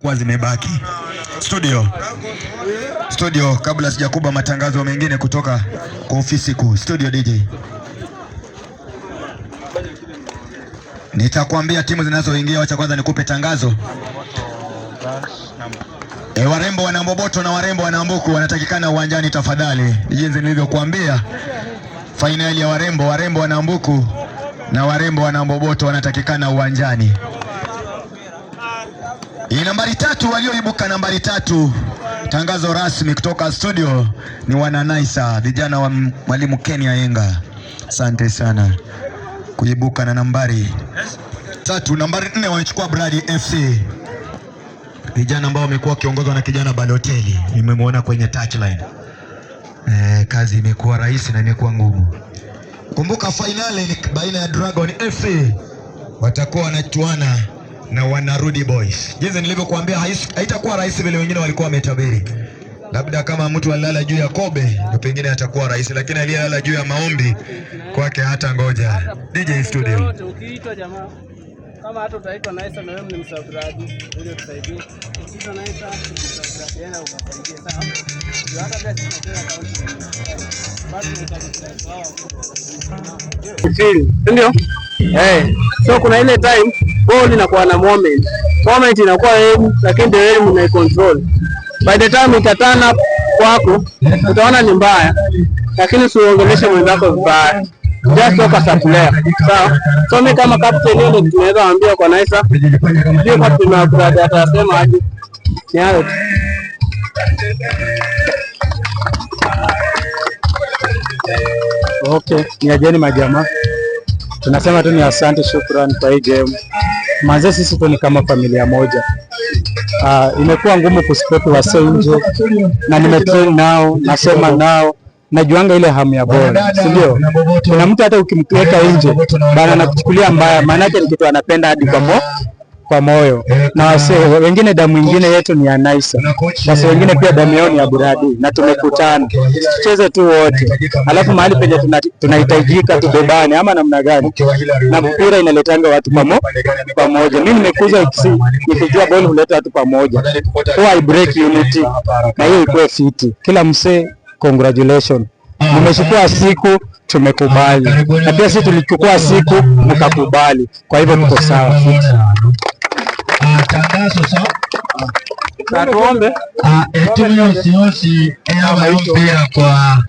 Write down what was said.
kwa zimebaki studio. Kabla sijakuba matangazo mengine kutoka kwa ofisi kuu studio, DJ nitakwambia timu zinazoingia. Wacha kwanza nikupe tangazo. Warembo wana Mboboto na warembo wana Mbuku wanatakikana uwanjani tafadhali. Jinsi nilivyokuambia, finali ya warembo wana Mbuku na warembo wana Mboboto wanatakikana uwanjani. Hii nambari 3 walioibuka nambari 3. Tangazo rasmi kutoka studio ni wana Naisa, vijana wa mwalimu Kenya Yenga. Asante sana kuibuka na nambari 3. Nambari 4 wamechukua Brady FC, vijana ambao wamekuwa wakiongozwa na kijana Balotelli. Nimemwona kwenye touchline. Kazi imekuwa rahisi na imekuwa ngumu. Kumbuka finali ni baina ya Dragon FC, watakuwa wanachuana na Wanarudi Boys. Jinsi nilivyokuambia, haitakuwa rahisi vile wengine walikuwa wametabiri. Labda kama mtu alilala juu ya kobe ndio pengine atakuwa rahisi, lakini aliyelala juu ya maombi kwake hata ngoja. DJ studio. Ukiitwa jamaa kama hata utaitwa Naisa na wewe ni msabiraji, ili tusaidie. Ukiitwa Naisa msabiraji yana ukasaidie sawa. Ndio hata basi tunataka kaunti. Basi utakusaidia. Ndio? So kuna ile time ball inakuwa na moment inakuwa aim, lakini the aim una control. By the time itatana kwako utaona ni mbaya, lakini usiongeleshe mwenzako vibaya. Just talk as a player. Sawa. So mimi kama captain ndio tunaweza waambia kwa Naisa, ndio captain wa Brady atasema aje. Ni hayo. Okay, ni ajeni majamaa. Tunasema tu ni asante, shukrani kwa hii game. Manze sisi tu ni kama familia moja. Imekuwa ngumu kuspoti wase nje na nimetrain nao, nasema nao, najuanga ile hamu ya bora, si ndio? Kuna mtu hata ukimweka nje bana anakuchukulia mbaya, maana yake ni kitu anapenda hadi kwa moyo. Na wase wengine damu nyingine yetu ni ya Naisa, wase wengine pia damu yao ni ya Brady, na tumekutana tucheze tu wote, alafu mahali penye tunahitajika tubebane ama namna gani, na mpira inaletanga watu pamoja. Mimi nimekuza nikijua ball huleta watu pamoja, so I break unity na hiyo ikuwe fiti. Kila msee congratulations, nimechukua siku tumekubali, na pia sisi tulichukua siku mkakubali, kwa hivyo tuko sawa. Tangazo sawa. Tuombe timu yote ya mpira kwa